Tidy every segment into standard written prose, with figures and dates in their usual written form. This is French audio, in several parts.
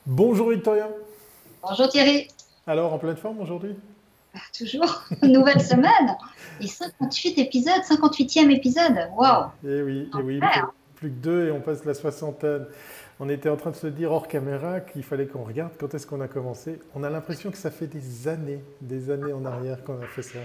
Bonjour Victoria. Bonjour Thierry. Alors, en pleine forme aujourd'hui? Toujours nouvelle semaine et 58 épisodes, 58e épisode. Waouh. Eh oui, plus que deux et on passe la soixantaine. On était en train de se dire hors caméra qu'il fallait qu'on regarde quand est-ce qu'on a commencé. On a l'impression que ça fait des années en arrière qu'on a fait ça.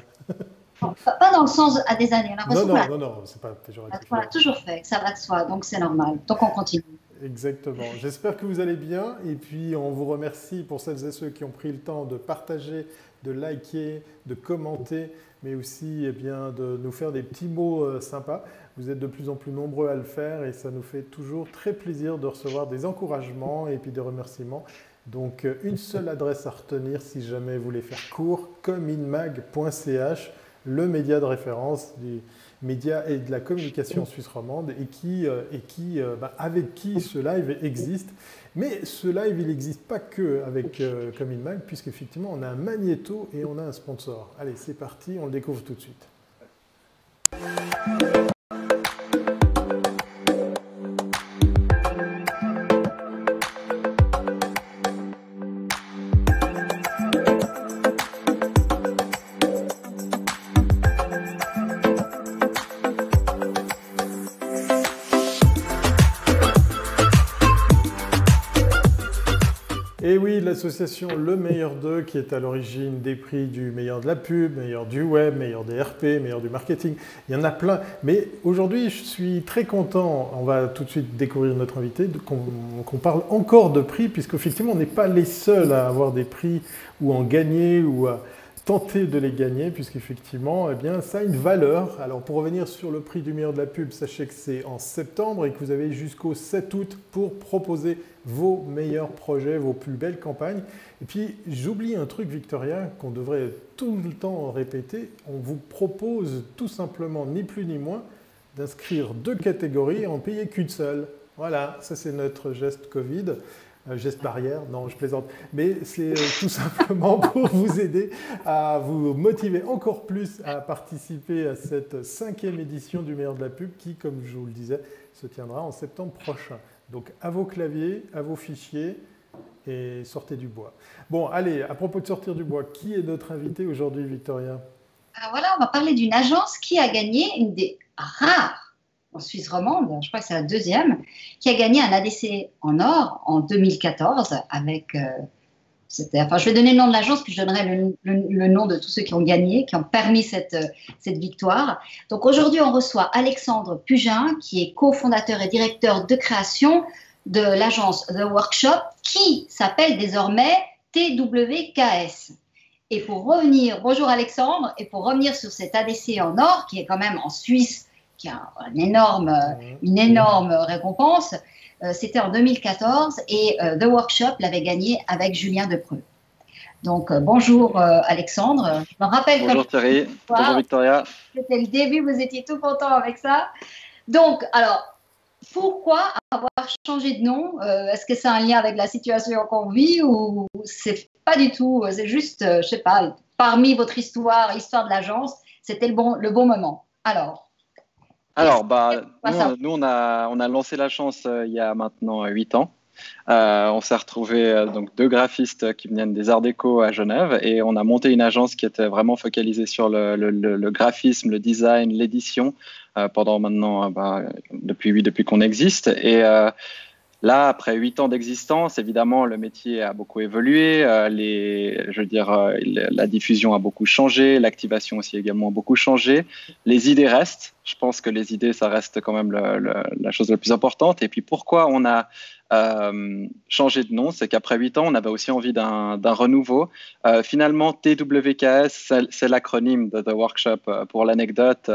Pas dans le sens à des années. On a Non, l'impression non, non, non, c'est pas péjoratif. qu'on l'a toujours fait, que ça va de soi, donc c'est normal. Donc on continue. Exactement. J'espère que vous allez bien et puis on vous remercie pour celles et ceux qui ont pris le temps de partager, de liker, de commenter, mais aussi eh bien, de nous faire des petits mots sympas. Vous êtes de plus en plus nombreux à le faire et ça nous fait toujours très plaisir de recevoir des encouragements et puis des remerciements. Donc une seule adresse à retenir si jamais vous voulez faire court, cominmag.ch, le média de référence du média et de la communication suisse romande avec qui ce live existe. Mais ce live, il n'existe pas que avec Cominmag, puisqu'effectivement, on a un magnéto et on a un sponsor. Allez, c'est parti, on le découvre tout de suite. Et oui, l'association Le Meilleur d'eux, qui est à l'origine des prix du meilleur de la pub, meilleur du web, meilleur des RP, meilleur du marketing. Il y en a plein. Mais aujourd'hui, je suis très content, on va tout de suite découvrir notre invité, qu'on parle encore de prix, puisqu'effectivement, on n'est pas les seuls à avoir des prix ou en gagner ou à tenter de les gagner, puisqu'effectivement, eh bien, ça a une valeur. Alors, pour revenir sur le prix du meilleur de la pub, sachez que c'est en septembre et que vous avez jusqu'au 7 août pour proposer vos meilleurs projets, vos plus belles campagnes. Et puis, j'oublie un truc, Victoria, qu'on devrait tout le temps répéter. On vous propose tout simplement, ni plus ni moins, d'inscrire 2 catégories et en payer qu'une seule. Voilà, ça c'est notre geste Covid. Geste barrière, non, je plaisante. Mais c'est tout simplement pour vous aider à vous motiver encore plus à participer à cette 5e édition du meilleur de la pub qui, comme je vous le disais, se tiendra en septembre prochain. Donc à vos claviers, à vos fichiers et sortez du bois. Bon, allez, à propos de sortir du bois, qui est notre invité aujourd'hui, Victoria? Alors voilà, on va parler d'une agence qui a gagné une des rares en Suisse romande, je crois que c'est la deuxième, qui a gagné un ADC en or en 2014 avec... je vais donner le nom de l'agence, puis je donnerai le nom de tous ceux qui ont gagné, qui ont permis cette victoire. Donc aujourd'hui, on reçoit Alexandre Pugin, qui est cofondateur et directeur de création de l'agence The Workshop, qui s'appelle désormais TWKS. Et pour revenir, bonjour Alexandre, et pour revenir sur cet ADC en or, qui est quand même en Suisse, qui a une énorme récompense, c'était en 2014 et The Workshop l'avait gagné avec Julien Depreux. Donc bonjour Alexandre. Je me rappelle bonjour Thierry, bonjour Victoria. C'était le début, vous étiez tout content avec ça. Donc, alors, pourquoi avoir changé de nom? Est-ce que c'est un lien avec la situation qu'on vit ou c'est pas du tout? C'est juste, je sais pas, parmi votre histoire de l'agence, c'était le bon moment. Nous, on a lancé l'agence il y a maintenant 8 ans. On s'est retrouvé donc 2 graphistes qui venaient des Arts Déco à Genève et on a monté une agence qui était vraiment focalisée sur le graphisme, le design, l'édition pendant maintenant depuis qu'on existe. Et là, après 8 ans d'existence, évidemment, le métier a beaucoup évolué. La diffusion a beaucoup changé, l'activation aussi également beaucoup changé. Les idées restent. Je pense que les idées, ça reste quand même la chose la plus importante. Et puis, pourquoi on a changé de nom? C'est qu'après 8 ans, on avait aussi envie d'un renouveau. Finalement, TWKS, c'est l'acronyme de The Workshop. Pour l'anecdote,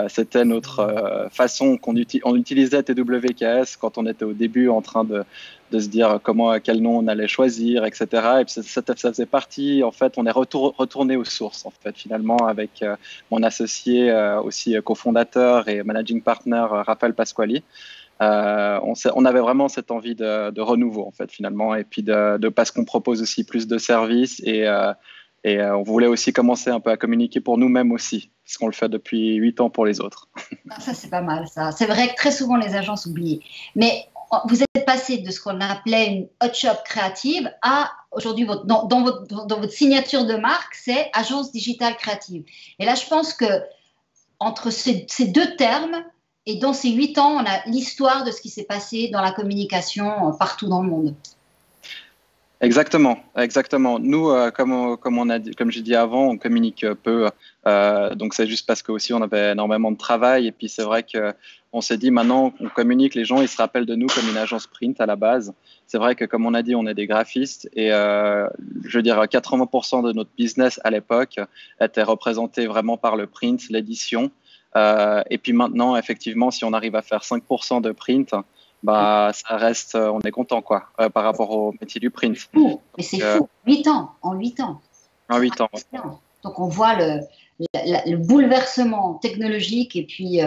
c'était notre façon on utilisait TWKS quand on était au début en train de se dire quel nom on allait choisir, etc. Et puis ça faisait partie, en fait, on est retourné aux sources, en fait, finalement, avec mon associé, aussi cofondateur et managing partner, Raphaël Pasquali. On avait vraiment cette envie de renouveau, en fait, finalement, et puis parce qu'on propose aussi plus de services et on voulait aussi commencer un peu à communiquer pour nous-mêmes aussi, parce qu'on le fait depuis 8 ans pour les autres. Ça, c'est pas mal, ça. C'est vrai que très souvent, les agences oublient. Mais vous êtes passé de ce qu'on appelait une hot shop créative à aujourd'hui, dans votre signature de marque, c'est agence digitale créative. Et là, je pense que entre ces deux termes, et dans ces 8 ans, on a l'histoire de ce qui s'est passé dans la communication partout dans le monde. Exactement, exactement. Nous, comme j'ai dit avant, on communique peu. Donc c'est juste parce que aussi on avait énormément de travail. Et puis c'est vrai qu'on s'est dit maintenant on communique, les gens ils se rappellent de nous comme une agence print à la base. C'est vrai que comme on a dit, on est des graphistes et je veux dire 80% de notre business à l'époque était représenté vraiment par le print, l'édition. Et puis maintenant, effectivement, si on arrive à faire 5% de print, bah, ça reste, on est content quoi, par rapport au métier du print. Mais c'est fou, 8 ans, en 8 ans. En 8 ans. Ouais. Donc on voit le bouleversement technologique et puis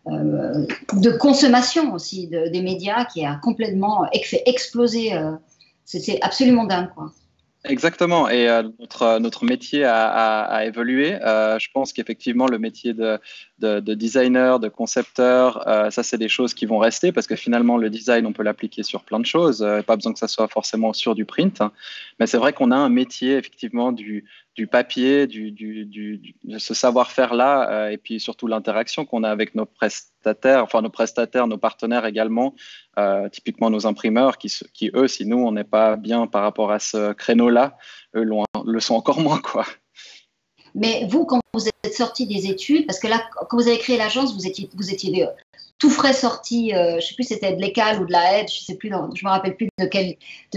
de consommation aussi des médias qui a complètement fait exploser. C'est absolument dingue, quoi. Exactement, et notre métier a évolué. Je pense qu'effectivement, le métier de designer, de concepteur, ça, c'est des choses qui vont rester parce que finalement, le design, on peut l'appliquer sur plein de choses. Pas besoin que ça soit forcément sur du print. Mais c'est vrai qu'on a un métier, effectivement, du papier, de ce savoir-faire-là, et puis surtout l'interaction qu'on a avec nos prestataires, nos partenaires également, typiquement nos imprimeurs, qui eux, si nous, on n'est pas bien par rapport à ce créneau-là, eux le sont encore moins, quoi. Mais vous, quand vous êtes sorti des études, parce que là, quand vous avez créé l'agence, vous étiez tout frais sorti, je ne sais plus, c'était de l'ECAL ou de la aide, je me rappelle plus de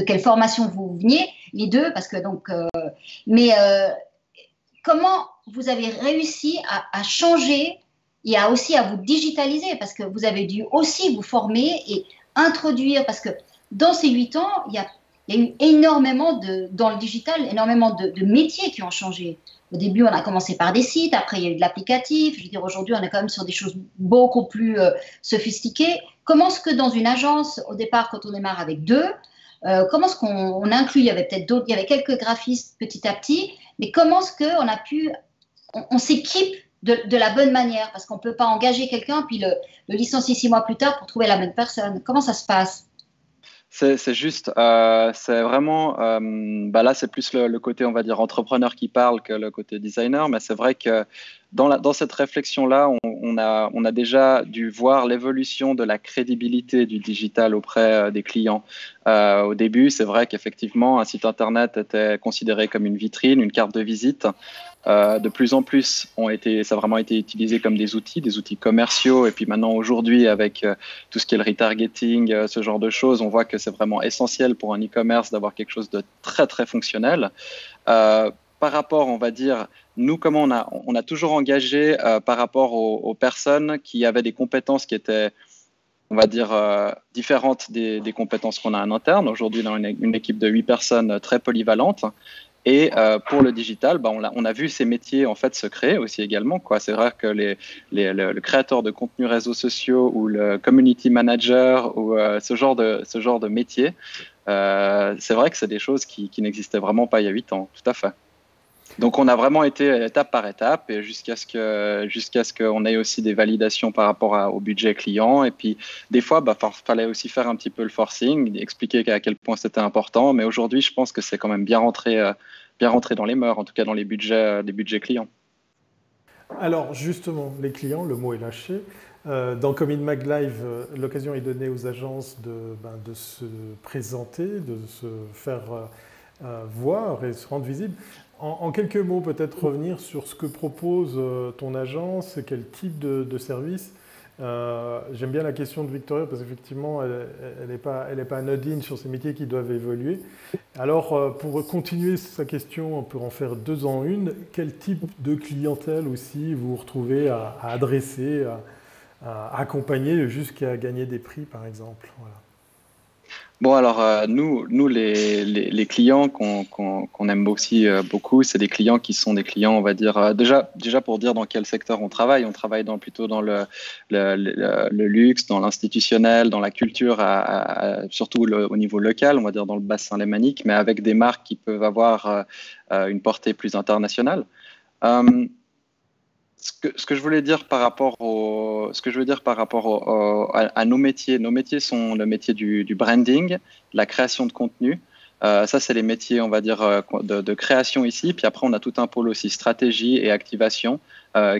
quelle formation vous veniez, les deux, parce que donc, comment vous avez réussi à changer et aussi à vous digitaliser, parce que vous avez dû aussi vous former et introduire, parce que dans ces 8 ans, il y a eu énormément dans le digital, énormément de métiers qui ont changé. Au début, on a commencé par des sites, après il y a eu de l'applicatif. Je veux dire, aujourd'hui, on est quand même sur des choses beaucoup plus sophistiquées. Comment est-ce que dans une agence, au départ, quand on démarre avec 2, comment est-ce qu'on inclut, il y avait peut-être d'autres, il y avait quelques graphistes petit à petit, mais comment est-ce qu'on s'équipe de la bonne manière, parce qu'on ne peut pas engager quelqu'un puis le licencier 6 mois plus tard pour trouver la bonne personne. Comment ça se passe? C'est juste, c'est vraiment, là c'est plus le côté, on va dire, entrepreneur qui parle que le côté designer, mais c'est vrai que dans cette réflexion-là, on a déjà dû voir l'évolution de la crédibilité du digital auprès des clients. Au début, c'est vrai qu'effectivement, un site internet était considéré comme une vitrine, une carte de visite. De plus en plus, ça a vraiment été utilisé comme des outils commerciaux. Et puis maintenant, aujourd'hui, avec tout ce qui est le retargeting, ce genre de choses, on voit que c'est vraiment essentiel pour un e-commerce d'avoir quelque chose de très, très fonctionnel. Par rapport, on va dire, nous, comment on a toujours engagé par rapport aux personnes qui avaient des compétences qui étaient, on va dire, différentes des compétences qu'on a en interne. Aujourd'hui, dans une équipe de 8 personnes très polyvalentes. Et pour le digital, on a vu ces métiers en fait se créer aussi également, quoi. C'est vrai que le créateur de contenu réseaux sociaux ou le community manager ou ce genre de métier, c'est vrai que c'est des choses qui n'existaient vraiment pas il y a 8 ans, tout à fait. Donc on a vraiment été étape par étape et jusqu'à ce qu'on ait aussi des validations par rapport au budget client. Et puis des fois, fallait aussi faire un petit peu le forcing, expliquer à quel point c'était important. Mais aujourd'hui, je pense que c'est quand même bien rentré dans les mœurs, en tout cas dans les budgets clients. Alors justement, les clients, le mot est lâché. Dans Commit Mag Live, l'occasion est donnée aux agences de se présenter, de se faire voir et se rendre visible. En quelques mots, peut-être revenir sur ce que propose ton agence, quel type de service. J'aime bien la question de Victoria parce qu'effectivement, elle n'est pas anodine sur ces métiers qui doivent évoluer. Alors, pour continuer sa question, on peut en faire 2 en une. Quel type de clientèle aussi vous retrouvez à adresser, à accompagner jusqu'à gagner des prix, par exemple? Voilà. Bon, alors, nous les clients qu'on aime aussi beaucoup, c'est des clients qui sont des clients, on va dire, déjà pour dire dans quel secteur on travaille plutôt dans le luxe, dans l'institutionnel, dans la culture, surtout au niveau local, on va dire dans le bassin lémanique, mais avec des marques qui peuvent avoir une portée plus internationale. ce que je voulais dire par rapport à nos métiers. Nos métiers sont le métier du branding, la création de contenu. Ça, c'est les métiers, on va dire, de création ici. Puis après, on a tout un pôle aussi stratégie et activation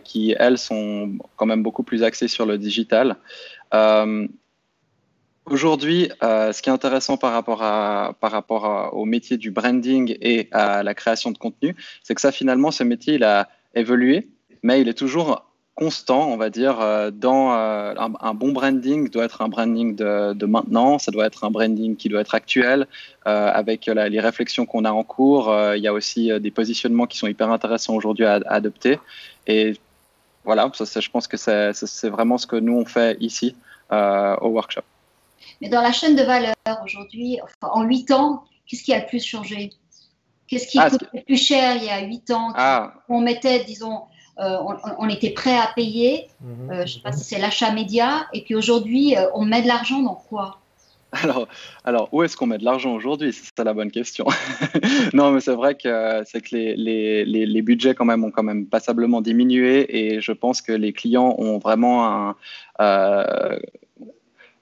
qui, elles, sont quand même beaucoup plus axées sur le digital. Aujourd'hui, ce qui est intéressant par rapport au métier du branding et à la création de contenu, c'est que ça, finalement, ce métier, il a évolué, mais il est toujours constant, on va dire, un bon branding doit être un branding de maintenant, ça doit être un branding qui doit être actuel, avec les réflexions qu'on a en cours. Il y a aussi des positionnements qui sont hyper intéressants aujourd'hui à adopter. Et voilà, je pense que c'est vraiment ce que nous, on fait ici au workshop. Mais dans la chaîne de valeur aujourd'hui, enfin, en 8 ans, qu'est-ce qui a le plus changé? Qu'est-ce qui coûte le plus cher il y a 8 ans? On mettait, disons, on était prêt à payer, je ne sais pas si c'est l'achat média, et puis aujourd'hui, on met de l'argent dans quoi? Alors, où est-ce qu'on met de l'argent aujourd'hui? C'est ça la bonne question. Non, mais c'est vrai que les budgets quand même ont quand même passablement diminué, et je pense que les clients ont vraiment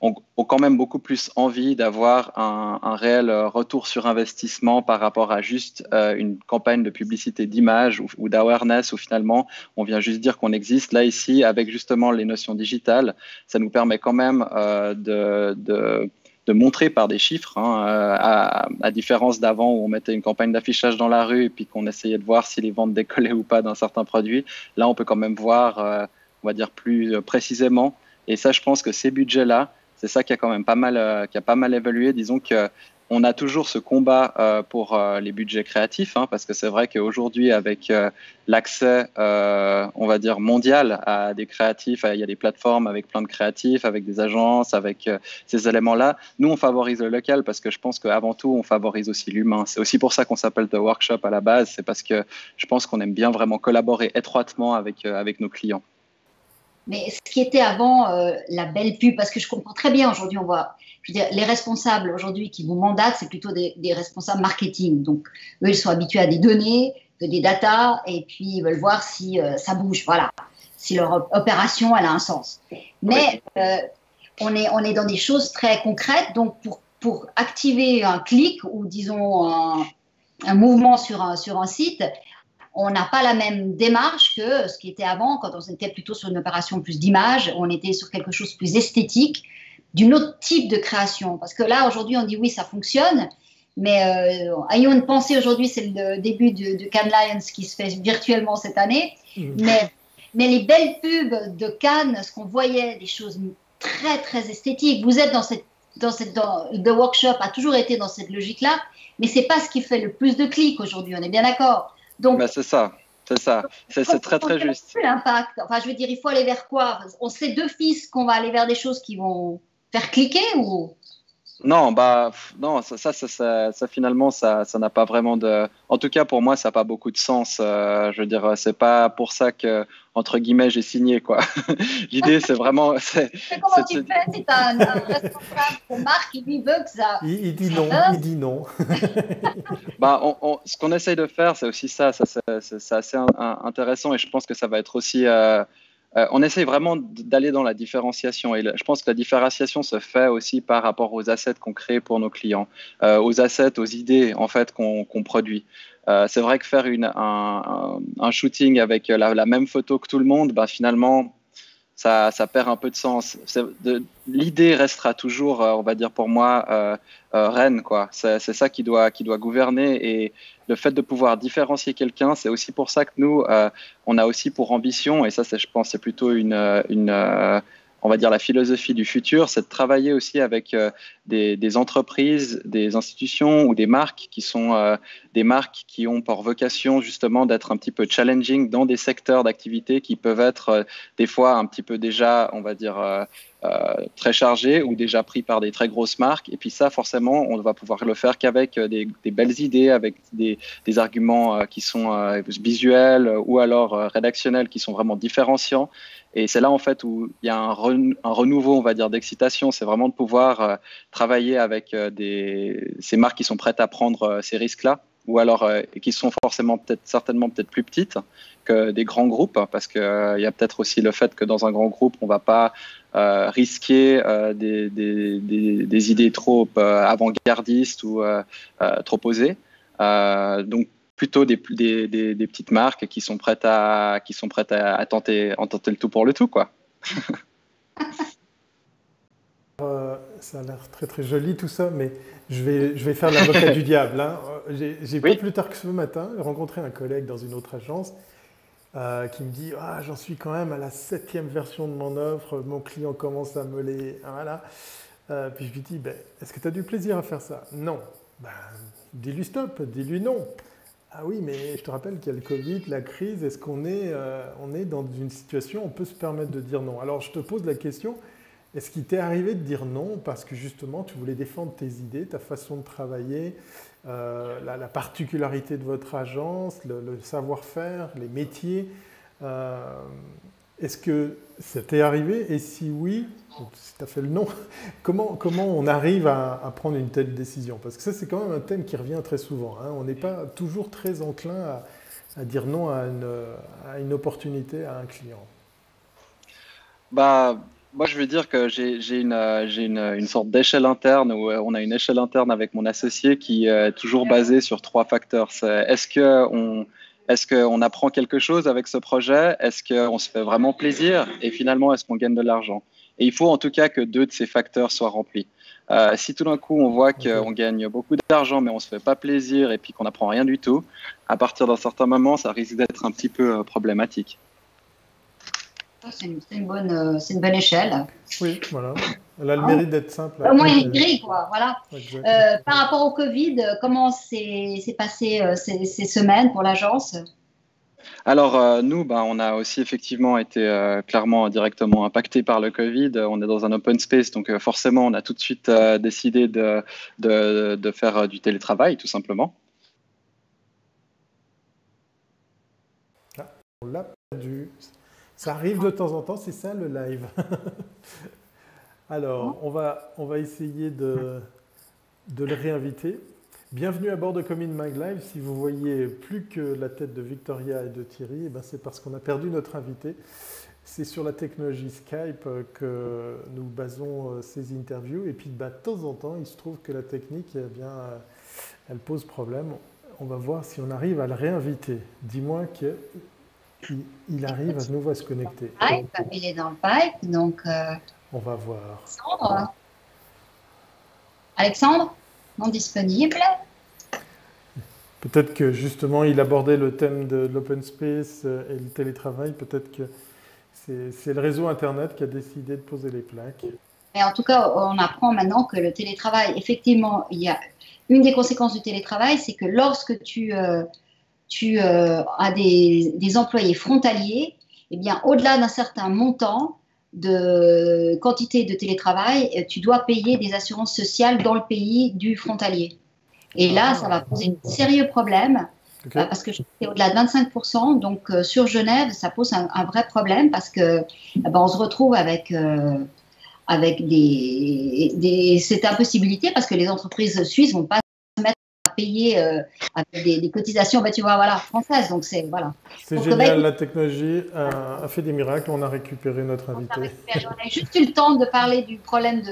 ont quand même beaucoup plus envie d'avoir un réel retour sur investissement par rapport à juste une campagne de publicité d'image ou d'awareness où finalement on vient juste dire qu'on existe. Là, ici, avec justement les notions digitales, ça nous permet quand même de montrer par des chiffres, à différence d'avant où on mettait une campagne d'affichage dans la rue et puis qu'on essayait de voir si les ventes décollaient ou pas d'un certain produit. Là, on peut quand même voir, on va dire, plus précisément. Et ça, je pense que ces budgets-là, c'est ça qui a quand même pas mal évolué. Disons qu'on a toujours ce combat pour les budgets créatifs, parce que c'est vrai qu'aujourd'hui, avec l'accès, on va dire, mondial à des créatifs, il y a des plateformes avec plein de créatifs, avec des agences, avec ces éléments-là. Nous, on favorise le local parce que je pense qu'avant tout, on favorise aussi l'humain. C'est aussi pour ça qu'on s'appelle The Workshop à la base. C'est parce que je pense qu'on aime bien vraiment collaborer étroitement avec nos clients. Mais ce qui était avant la belle pub, parce que je comprends très bien aujourd'hui, on voit, je veux dire, les responsables aujourd'hui qui vous mandatent, c'est plutôt des responsables marketing. Donc, eux, ils sont habitués à des données, des datas, et puis ils veulent voir si ça bouge, voilà, si leur opération, elle a un sens. Mais on est dans des choses très concrètes. Donc, pour activer un clic ou, disons, un mouvement sur un site, on n'a pas la même démarche que ce qui était avant, quand on était plutôt sur une opération plus d'image, on était sur quelque chose de plus esthétique, d'un autre type de création. Parce que là, aujourd'hui, on dit oui, ça fonctionne, mais ayons une pensée aujourd'hui, c'est le début de Cannes Lions qui se fait virtuellement cette année, mais les belles pubs de Cannes, ce qu'on voyait, des choses très, très esthétiques. Vous êtes The Workshop a toujours été dans cette logique-là, mais ce n'est pas ce qui fait le plus de clics aujourd'hui, on est bien d'accord. Donc, c'est ça, c'est très très juste. L'impact, enfin je veux dire, il faut aller vers quoi? On sait d'office qu'on va aller vers des choses qui vont faire cliquer ou? Non, non, ça finalement, ça n'a pas vraiment de. En tout cas, pour moi, ça n'a pas beaucoup de sens. Je veux dire, c'est pas pour ça que, entre guillemets, j'ai signé, quoi. L'idée, c'est vraiment. Comment tu fais si tu as un responsable de marque qui lui veut que ça. Il dit non, il dit non. Ce qu'on essaye de faire, c'est aussi ça. C'est assez intéressant et je pense que ça va être aussi. On essaye vraiment d'aller dans la différenciation et je pense que la différenciation se fait aussi par rapport aux assets qu'on crée pour nos clients, aux assets, aux idées en fait qu'on produit. C'est vrai que faire un shooting avec la même photo que tout le monde, finalement, ça perd un peu de sens. L'idée restera toujours, on va dire pour moi, reine, quoi. C'est ça qui doit gouverner et le fait de pouvoir différencier quelqu'un, c'est aussi pour ça que nous, on a aussi pour ambition, et ça, je pense, c'est plutôt on va dire la philosophie du futur, c'est de travailler aussi avec des entreprises, des institutions ou des marques qui sont des marques qui ont pour vocation justement d'être un petit peu challenging dans des secteurs d'activité qui peuvent être des fois un petit peu déjà, on va dire, très chargés ou déjà pris par des très grosses marques. Et puis ça, forcément, on ne va pouvoir le faire qu'avec des belles idées, avec des arguments qui sont visuels ou alors rédactionnels qui sont vraiment différenciants. Et c'est là, en fait, où il y a un renouveau, on va dire, d'excitation. C'est vraiment de pouvoir travailler avec ces marques qui sont prêtes à prendre ces risques-là. ou alors qui sont certainement peut-être plus petites que des grands groupes, parce qu'il y a peut-être aussi le fait que dans un grand groupe, on ne va pas risquer des idées trop avant-gardistes ou trop osées. Donc plutôt des petites marques qui sont prêtes à tenter le tout pour le tout, quoi. Ça a l'air très très joli tout ça, mais je vais faire l'avocat du diable. Hein. J'ai pas plus tard que ce matin rencontré un collègue dans une autre agence qui me dit j'en suis quand même à la 7e version de mon offre, mon client commence à me les... Voilà. Puis je lui dis, est-ce que tu as du plaisir à faire ça? Non. Dis-lui stop, dis-lui non. Ah oui, mais je te rappelle qu'il y a le Covid, la crise, est-ce qu'on est, on est dans une situation où on peut se permettre de dire non? Alors je te pose la question, est-ce qu'il t'est arrivé de dire non parce que justement tu voulais défendre tes idées, ta façon de travailler, la particularité de votre agence, le savoir-faire, les métiers est-ce que ça t'est arrivé? Et si oui, si tu as fait le non, comment on arrive à prendre une telle décision? Parce que ça, c'est quand même un thème qui revient très souvent. Hein. On n'est pas toujours très enclin à dire non à une opportunité, à un client. Moi, je veux dire que j'ai une sorte d'échelle interne où on a une échelle interne avec mon associé qui est toujours basée sur 3 facteurs. Est-ce qu'on apprend quelque chose avec ce projet? Est-ce qu'on se fait vraiment plaisir? Et finalement, est-ce qu'on gagne de l'argent? Et il faut en tout cas que 2 de ces facteurs soient remplis. Si tout d'un coup, on voit qu'on gagne beaucoup d'argent, mais on ne se fait pas plaisir et puis qu'on n'apprend rien du tout, à partir d'un certain moment, ça risque d'être un petit peu problématique. C'est une bonne échelle. Oui, voilà. Elle a le mérite d'être simple. Au moins, il y a une grille, quoi. Voilà. Par rapport au Covid, comment s'est passé ces semaines pour l'agence? Alors, nous, on a aussi effectivement été clairement directement impacté par le Covid. On est dans un open space, donc forcément, on a tout de suite décidé de faire du télétravail, tout simplement. On l'a perdu. Ça arrive de temps en temps, c'est ça le live. Alors, on va essayer de le réinviter. Bienvenue à bord de Commit Mag Live. Si vous voyez plus que la tête de Victoria et de Thierry, c'est parce qu'on a perdu notre invité. C'est sur la technologie Skype que nous basons ces interviews. Et puis, de temps en temps, il se trouve que la technique, elle pose problème. On va voir si on arrive à le réinviter. Dis-moi qu'il arrive à nouveau à se connecter. Il est dans le pipe, donc... On va voir. Alexandre, non disponible. Peut-être que justement, il abordait le thème de l'open space et le télétravail. Peut-être que c'est le réseau Internet qui a décidé de poser les plaques. Mais en tout cas, on apprend maintenant que le télétravail, effectivement, il y a une des conséquences du télétravail, c'est que lorsque tu as des employés frontaliers, eh bien, au-delà d'un certain montant de quantité de télétravail, tu dois payer des assurances sociales dans le pays du frontalier. Et là, ça va poser un sérieux problème, parce que c'est au-delà de 25%. Donc, sur Genève, ça pose un vrai problème parce que on se retrouve avec cette impossibilité parce que les entreprises suisses vont pas se mettre à payer avec des cotisations, tu vois, voilà, françaises. Donc, c'est génial, la technologie a fait des miracles. On a récupéré notre invité. On a juste eu le temps de parler du problème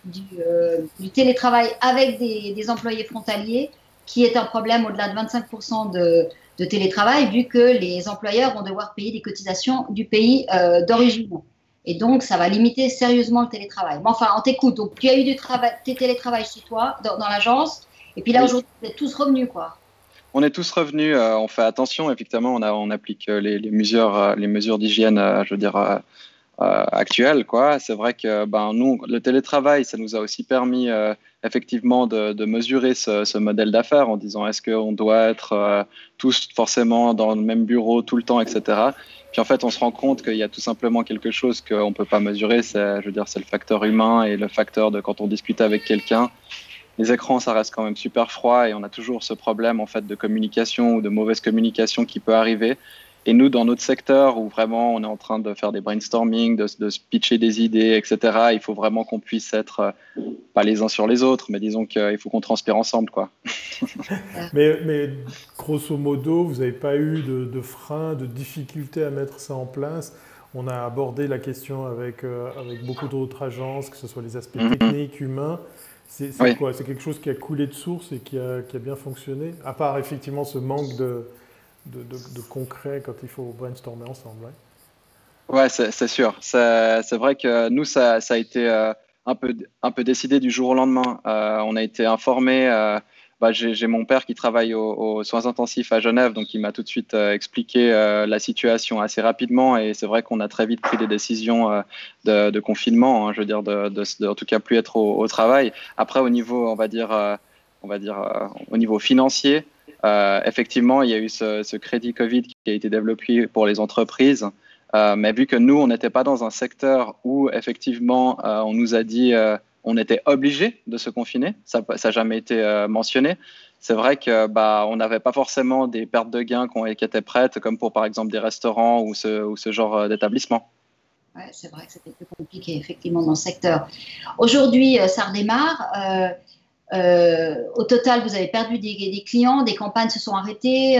du télétravail avec des employés frontaliers, qui est un problème au-delà de 25% de télétravail, vu que les employeurs vont devoir payer des cotisations du pays d'origine. Et donc, ça va limiter sérieusement le télétravail. Mais enfin, on t'écoute. Donc, tu as eu du télétravail chez toi, dans l'agence. Et puis là, aujourd'hui, vous êtes tous revenus, quoi. On est tous revenus. On fait attention. Effectivement, on applique les mesures d'hygiène, je veux dire, actuelles, quoi. C'est vrai que nous, le télétravail, ça nous a aussi permis effectivement de mesurer ce modèle d'affaires en disant est-ce qu'on doit être tous forcément dans le même bureau tout le temps, etc. Puis en fait, on se rend compte qu'il y a tout simplement quelque chose qu'on ne peut pas mesurer. C'est le facteur humain et le facteur de quand on discute avec quelqu'un. Les écrans, ça reste quand même super froid et on a toujours ce problème en fait de communication ou de mauvaise communication qui peut arriver. Et nous, dans notre secteur, où vraiment on est en train de faire des brainstorming, de se pitcher des idées, etc., il faut vraiment qu'on puisse être pas les uns sur les autres, mais disons qu'il faut qu'on transpire ensemble, quoi. Mais grosso modo, vous n'avez pas eu de frein, de difficulté à mettre ça en place. On a abordé la question avec beaucoup d'autres agences, que ce soit les aspects techniques, humains. C'est Oui. quoi? C'est quelque chose qui a coulé de source et qui a bien fonctionné, à part effectivement ce manque de concret quand il faut brainstormer ensemble. Ouais, c'est sûr. C'est vrai que nous, ça a été un peu décidé du jour au lendemain. On a été informé. J'ai mon père qui travaille aux soins intensifs à Genève, donc il m'a tout de suite expliqué la situation assez rapidement. Et c'est vrai qu'on a très vite pris des décisions de confinement, hein, je veux dire, en tout cas plus être au travail. Après, au niveau, au niveau financier, effectivement, il y a eu ce crédit Covid qui a été développé pour les entreprises. Mais vu que nous, on n'était pas dans un secteur où effectivement on nous a dit on était obligé de se confiner, ça n'a jamais été mentionné. C'est vrai que on n'avait pas forcément des pertes de gains qui étaient prêtes, comme pour par exemple des restaurants ou ce genre d'établissement. Ouais, c'est vrai que c'était plus compliqué effectivement dans le secteur. Aujourd'hui, ça redémarre. Au total, vous avez perdu des clients, des campagnes se sont arrêtées,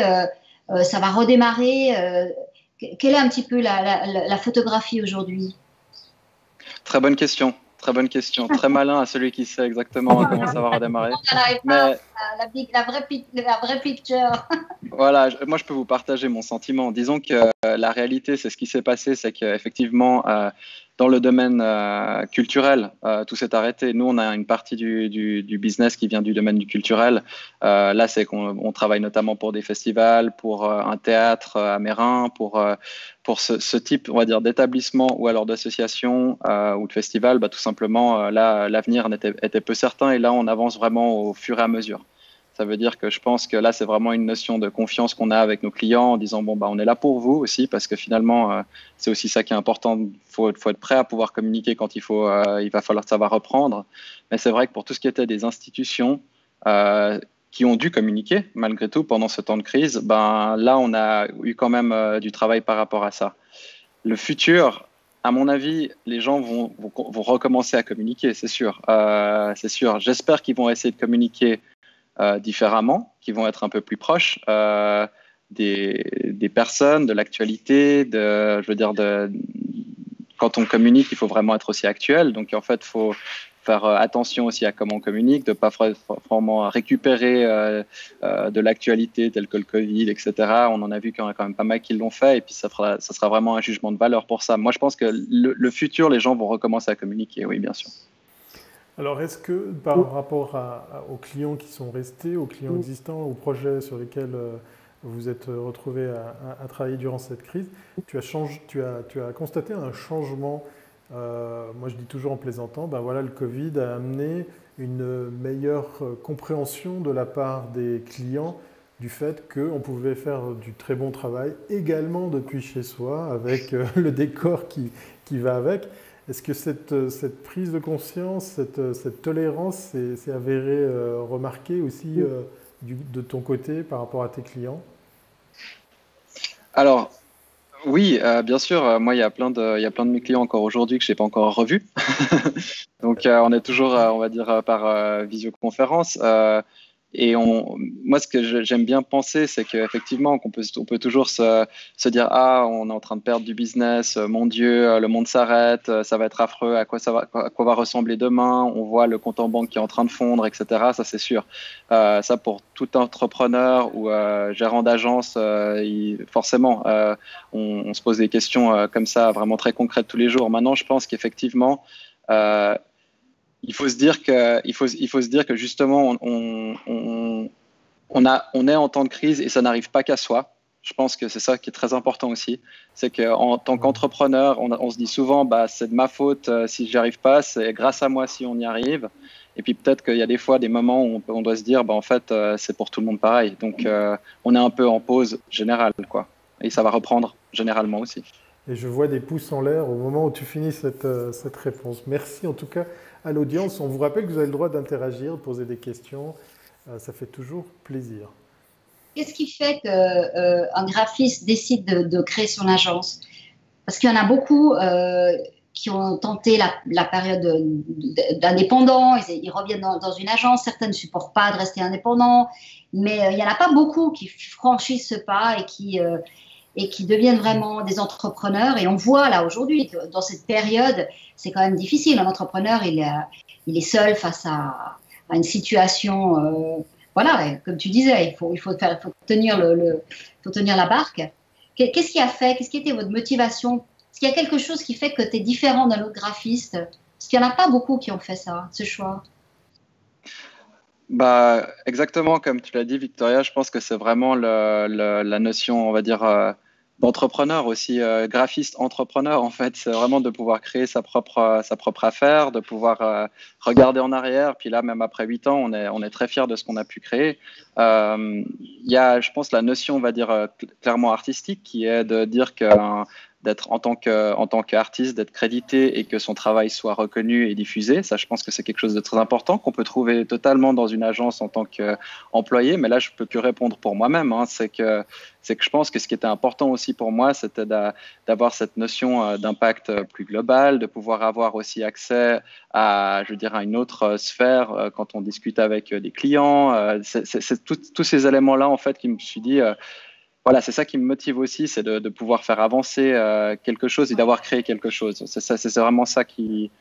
ça va redémarrer. Quelle est un petit peu la photographie aujourd'hui? Très bonne question. Très bonne question. Très malin à celui qui sait exactement comment ça va redémarrer. Mais la vraie picture. Voilà, moi je peux vous partager mon sentiment. Disons que la réalité, c'est ce qui s'est passé, c'est qu'effectivement, dans le domaine culturel, tout s'est arrêté. Nous, on a une partie du business qui vient du domaine du culturel. Là, c'est qu'on travaille notamment pour des festivals, pour un théâtre à Mérin, pour ce type, on va dire, d'établissement ou alors d'association ou de festival. Tout simplement, là, l'avenir était peu certain et là, on avance vraiment au fur et à mesure. Ça veut dire que je pense que là, c'est vraiment une notion de confiance qu'on a avec nos clients en disant, bon, on est là pour vous aussi, parce que finalement, c'est aussi ça qui est important. Il faut être prêt à pouvoir communiquer quand il va falloir que ça va reprendre. Mais c'est vrai que pour tout ce qui était des institutions qui ont dû communiquer, malgré tout, pendant ce temps de crise, là, on a eu quand même du travail par rapport à ça. Le futur, à mon avis, les gens vont recommencer à communiquer, c'est sûr. C'est sûr. J'espère qu'ils vont essayer de communiquer différemment, qui vont être un peu plus proches des personnes, de l'actualité, je veux dire, quand on communique, il faut vraiment être aussi actuel. Donc, en fait, il faut faire attention aussi à comment on communique, de ne pas vraiment récupérer de l'actualité telle que le Covid, etc. On en a vu qu'il y en a quand même pas mal qui l'ont fait, et puis ça sera vraiment un jugement de valeur pour ça. Moi, je pense que le futur, les gens vont recommencer à communiquer, oui, bien sûr. Alors, est-ce que par rapport aux clients qui sont restés, aux clients existants, aux projets sur lesquels vous êtes retrouvés à travailler durant cette crise, tu as constaté un changement? Moi, je dis toujours en plaisantant, voilà, le Covid a amené une meilleure compréhension de la part des clients du fait qu'on pouvait faire du très bon travail également depuis chez soi, avec le décor qui va avec. Est-ce que cette prise de conscience, cette tolérance s'est avérée remarquée aussi de ton côté par rapport à tes clients? Alors, oui, bien sûr. Moi, il y a plein de mes clients encore aujourd'hui que je n'ai pas encore revus. Donc, on est toujours, on va dire, par visioconférence. Et moi, ce que j'aime bien penser, c'est qu'effectivement, on peut toujours se dire, ah, on est en train de perdre du business, mon Dieu, le monde s'arrête, ça va être affreux, à quoi va ressembler demain, on voit le compte en banque qui est en train de fondre, etc. Ça, c'est sûr. Ça, pour tout entrepreneur ou gérant d'agence, forcément, on se pose des questions comme ça, vraiment très concrètes tous les jours. Maintenant, je pense qu'effectivement, il faut se dire que justement, on est en temps de crise et ça n'arrive pas qu'à soi. Je pense que c'est ça qui est très important aussi. C'est qu'en tant qu'entrepreneur, on se dit souvent, c'est de ma faute si j'y arrive pas, c'est grâce à moi si on y arrive. Et puis peut-être qu'il y a des fois des moments où on doit se dire, en fait, c'est pour tout le monde pareil. Donc, on est un peu en pause générale, quoi. Et ça va reprendre généralement aussi. Et je vois des pouces en l'air au moment où tu finis cette réponse. Merci en tout cas à l'audience. On vous rappelle que vous avez le droit d'interagir, de poser des questions. Ça fait toujours plaisir. qu'est-ce qui fait qu'un graphiste décide de créer son agence? Parce qu'il y en a beaucoup qui ont tenté la période d'indépendant, ils reviennent dans une agence, certains ne supportent pas de rester indépendants, mais il n'y en a pas beaucoup qui franchissent ce pas et qui deviennent vraiment des entrepreneurs. Et on voit là aujourd'hui, dans cette période, c'est quand même difficile. Un entrepreneur, il est seul face à une situation, voilà, comme tu disais, il faut tenir faut tenir la barque. Qu'est-ce qui a fait, qu'est-ce qui était votre motivation? Est-ce qu'il y a quelque chose qui fait que tu es différent d'un autre graphiste? Parce qu'il n'y en a pas beaucoup qui ont fait ça, ce choix. Bah, exactement comme tu l'as dit, Victoria, je pense que c'est vraiment la notion, on va dire, d'entrepreneur aussi, graphiste entrepreneur en fait. C'est vraiment de pouvoir créer sa propre affaire, de pouvoir regarder en arrière. Puis là, même après 8 ans, on est très fiers de ce qu'on a pu créer. Il y a, je pense, la notion, on va dire, clairement artistique qui est de dire que d'être en tant qu'artiste, d'être crédité et que son travail soit reconnu et diffusé. Ça, je pense que c'est quelque chose de très important qu'on peut trouver totalement dans une agence en tant qu'employé. Mais là, je peux que répondre pour moi-même. Hein. C'est que je pense que ce qui était important aussi pour moi, c'était d'avoir cette notion d'impact plus global, de pouvoir avoir aussi accès à, je veux dire, à une autre sphère quand on discute avec des clients. C'est tous ces éléments-là, en fait, qui me suis dit... voilà, c'est ça qui me motive aussi, c'est de pouvoir faire avancer quelque chose et d'avoir créé quelque chose. C'est vraiment ça qui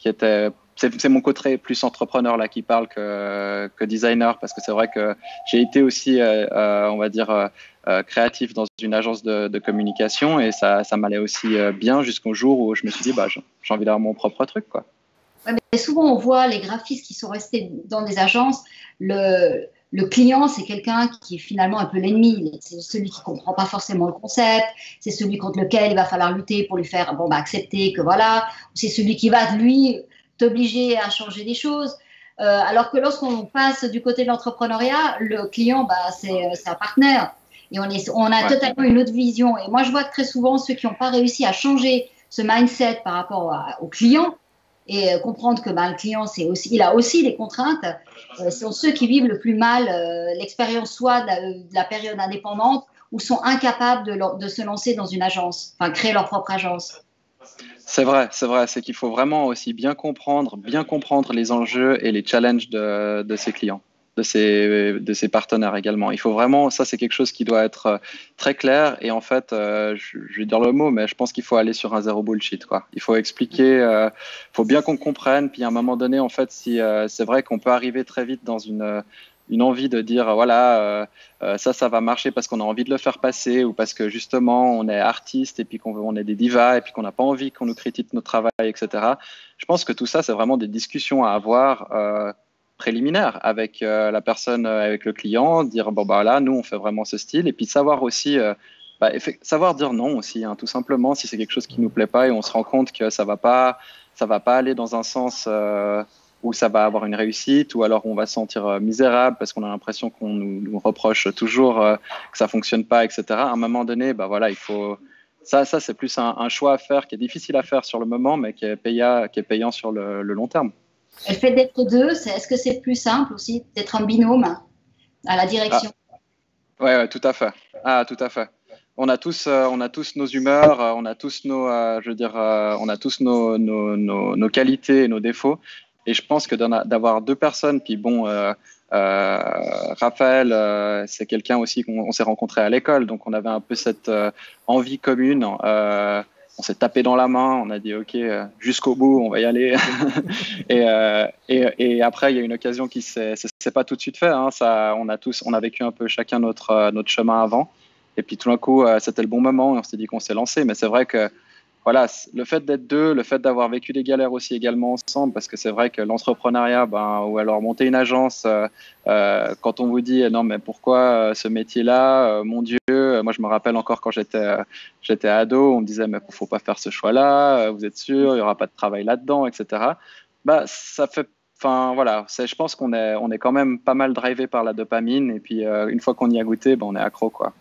était. C'est mon côté plus entrepreneur là qui parle que designer, parce que c'est vrai que j'ai été aussi, on va dire, créatif dans une agence de communication et ça m'allait aussi bien jusqu'au jour où je me suis dit, bah, j'ai envie d'avoir mon propre truc, quoi. Ouais, mais souvent, on voit les graphistes qui sont restés dans des agences, le client, c'est quelqu'un qui est finalement un peu l'ennemi. C'est celui qui ne comprend pas forcément le concept, c'est celui contre lequel il va falloir lutter pour lui faire accepter que voilà, c'est celui qui va, lui, t'obliger à changer des choses. Alors que lorsqu'on passe du côté de l'entrepreneuriat, le client, c'est un partenaire. Et on a totalement une autre vision. Et moi, je vois que très souvent, ceux qui n'ont pas réussi à changer ce mindset par rapport au client, et comprendre que le client, il a aussi des contraintes, sont ceux qui vivent le plus mal l'expérience soit de la période indépendante ou sont incapables de se lancer dans une agence, enfin créer leur propre agence. C'est vrai, c'est qu'il faut vraiment aussi bien comprendre les enjeux et les challenges de ses clients, de ses partenaires également. Il faut vraiment, ça c'est quelque chose qui doit être très clair et en fait, je vais dire le mot, mais je pense qu'il faut aller sur un zéro bullshit, quoi. Il faut expliquer, faut bien qu'on comprenne, puis à un moment donné, en fait, si c'est vrai qu'on peut arriver très vite dans une envie de dire voilà ça va marcher parce qu'on a envie de le faire passer ou parce que justement on est artiste et puis qu'on est des divas et puis qu'on n'a pas envie qu'on nous critique notre travail, etc. Je pense que tout ça c'est vraiment des discussions à avoir préliminaires avec la personne, avec le client, dire bon bah là nous on fait vraiment ce style et puis savoir aussi savoir dire non aussi, hein, tout simplement si c'est quelque chose qui nous plaît pas et on se rend compte que ça va pas aller dans un sens où ça va avoir une réussite, ou alors on va se sentir misérable parce qu'on a l'impression qu'on nous reproche toujours que ça fonctionne pas, etc. À un moment donné, bah voilà, il faut ça c'est plus un choix à faire qui est difficile à faire sur le moment, mais qui est payant sur le long terme. Le fait d'être deux, est-ce que c'est plus simple aussi d'être un binôme à la direction? Ouais, tout à fait. Ah, tout à fait. On a tous nos humeurs, on a tous nos, je veux dire, on a tous nos qualités et nos défauts. Et je pense que d'avoir deux personnes, puis bon, Raphaël, c'est quelqu'un aussi qu'on s'est rencontré à l'école, donc on avait un peu cette envie commune. On s'est tapé dans la main, on a dit ok, jusqu'au bout, on va y aller. et après, il y a une occasion qui s'est pas tout de suite fait. Hein, on a vécu un peu chacun notre chemin avant. Et puis tout d'un coup, c'était le bon moment et on s'est dit qu'on s'est lancé. Mais c'est vrai que voilà, le fait d'être deux, le fait d'avoir vécu des galères aussi également ensemble, parce que c'est vrai que l'entrepreneuriat, ou alors monter une agence, quand on vous dit non mais pourquoi ce métier-là, mon Dieu, moi je me rappelle encore quand j'étais ado, on me disait mais faut pas faire ce choix-là, vous êtes sûr, il y aura pas de travail là-dedans, etc. Ça fait, enfin voilà, je pense qu'on est quand même pas mal drivé par la dopamine et puis une fois qu'on y a goûté, on est accro quoi.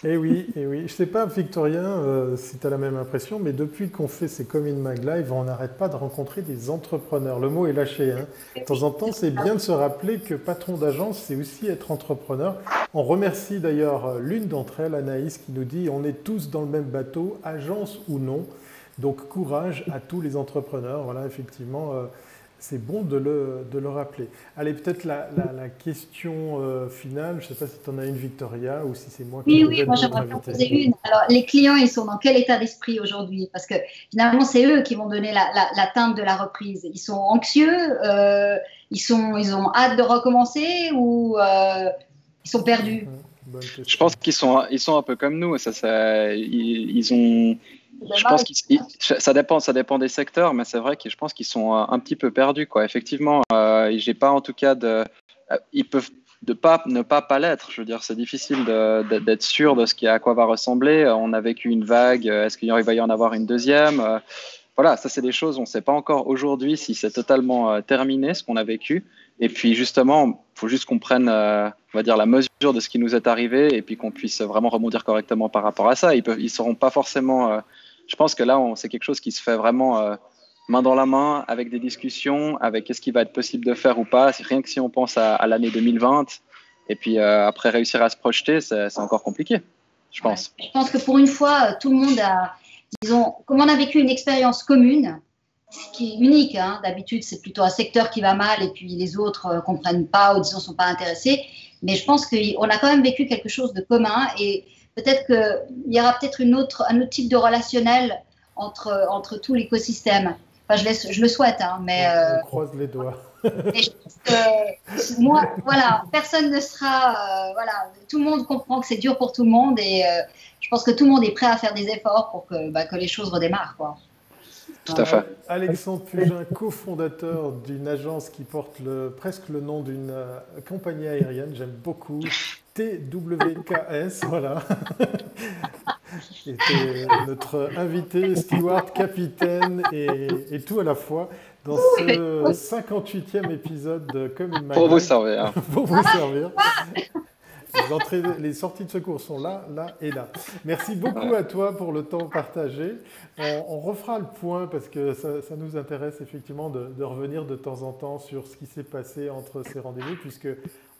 Eh oui, eh oui. Je ne sais pas, Victorien, si tu as la même impression, mais depuis qu'on fait ces Come in Mag Live, on n'arrête pas de rencontrer des entrepreneurs. Le mot est lâché, hein. De temps en temps, c'est bien de se rappeler que patron d'agence, c'est aussi être entrepreneur. On remercie d'ailleurs l'une d'entre elles, Anaïs, qui nous dit on est tous dans le même bateau, agence ou non. Donc courage à tous les entrepreneurs. Voilà, effectivement, c'est bon de le rappeler. Allez, peut-être la question finale. Je ne sais pas si tu en as une, Victoria, ou si c'est moi qui Oui, moi j'aimerais bien invité. poser une. Alors, les clients, ils sont dans quel état d'esprit aujourd'hui? Parce que finalement, c'est eux qui vont donner la teinte de la reprise. Ils sont anxieux, ils ont hâte de recommencer ou ils sont perdus? Bonne question. Je pense qu'ils sont un peu comme nous. Ils ont. Je pense que ça dépend des secteurs, mais c'est vrai que je pense qu'ils sont un petit peu perdus, quoi. Effectivement, j'ai pas en tout cas ils peuvent ne pas l'être. Je veux dire, c'est difficile d'être sûr de à quoi va ressembler. On a vécu une vague. Est-ce qu'il va y en avoir une deuxième? Voilà, ça c'est des choses. On ne sait pas encore aujourd'hui si c'est totalement terminé ce qu'on a vécu. Et puis justement, il faut juste qu'on prenne, on va dire, la mesure de ce qui nous est arrivé et puis qu'on puisse vraiment rebondir correctement par rapport à ça. Ils seront pas forcément. Je pense que là, c'est quelque chose qui se fait vraiment main dans la main, avec des discussions, avec qu'est-ce qui va être possible de faire ou pas. C'est rien que si on pense à l'année 2020, et puis après réussir à se projeter, c'est encore compliqué, je pense. Ouais. Je pense que pour une fois, tout le monde a, disons, comme on a vécu une expérience commune, ce qui est unique, hein. D'habitude, c'est plutôt un secteur qui va mal et puis les autres ne comprennent pas ou disons ne sont pas intéressés. Mais je pense qu'on a quand même vécu quelque chose de commun et peut-être qu'il y aura peut-être un autre type de relationnel entre tout l'écosystème. Enfin, je le souhaite, hein, mais on croise les doigts. Et je pense que moi, voilà, personne ne sera, voilà, tout le monde comprend que c'est dur pour tout le monde et je pense que tout le monde est prêt à faire des efforts pour que les choses redémarrent, quoi. Tout à fait. Alexandre Pugin, cofondateur d'une agence qui porte presque le nom d'une compagnie aérienne, j'aime beaucoup, TWKS, voilà. Était notre invité, steward, capitaine et tout à la fois dans ce 58e épisode de Come in Mag Live. Pour vous servir. Pour vous servir. Les sorties de secours sont là, là et là. Merci beaucoup à toi pour le temps partagé. On refera le point parce que ça nous intéresse effectivement de revenir de temps en temps sur ce qui s'est passé entre ces rendez-vous, puisque,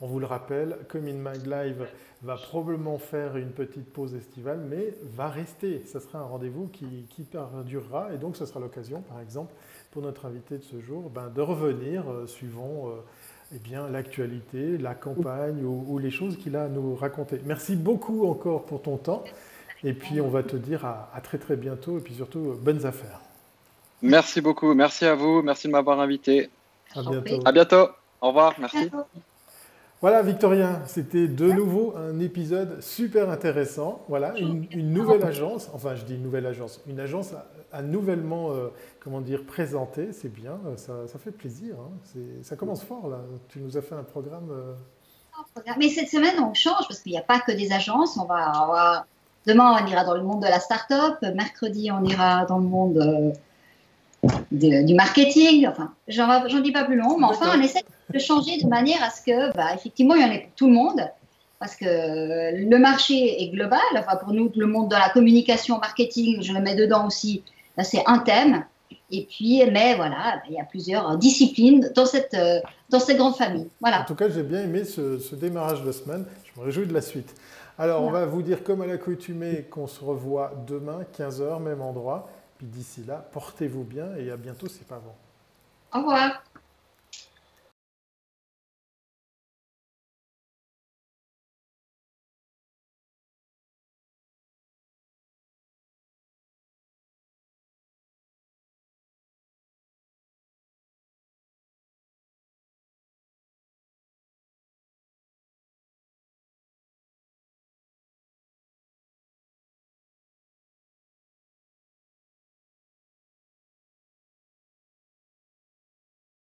on vous le rappelle, Come in Mag Live va probablement faire une petite pause estivale, mais va rester. Ça sera un rendez-vous qui perdurera et donc ce sera l'occasion, par exemple, pour notre invité de ce jour, de revenir suivant eh bien, l'actualité, la campagne ou les choses qu'il a à nous raconter. Merci beaucoup encore pour ton temps. Et puis, on va te dire à très très bientôt. Et puis surtout, bonnes affaires. Merci beaucoup. Merci à vous. Merci de m'avoir invité. À bientôt. À bientôt. Au revoir. Merci. Voilà, Victorien, c'était de nouveau un épisode super intéressant. Voilà, une nouvelle agence, enfin je dis une nouvelle agence, une agence à nouvellement, présentée, c'est bien, ça fait plaisir. Hein. Ça commence fort là, tu nous as fait un programme. Mais cette semaine, on change parce qu'il n'y a pas que des agences. Demain, on ira dans le monde de la start-up, mercredi, on ira dans le monde du marketing. Enfin, j'en dis pas plus long, mais enfin, on essaie de changer de manière à ce que, effectivement, il y en ait pour tout le monde, parce que le marché est global. Enfin, pour nous, le monde de la communication, marketing, je le mets dedans aussi, c'est un thème. Et puis, mais voilà, il y a plusieurs disciplines dans cette grande famille. Voilà. En tout cas, j'ai bien aimé ce démarrage de semaine. Je me réjouis de la suite. Alors, on va vous dire comme à l'accoutumée qu'on se revoit demain, 15h, même endroit. Puis d'ici là, portez-vous bien et à bientôt, c'est pas avant. Au revoir.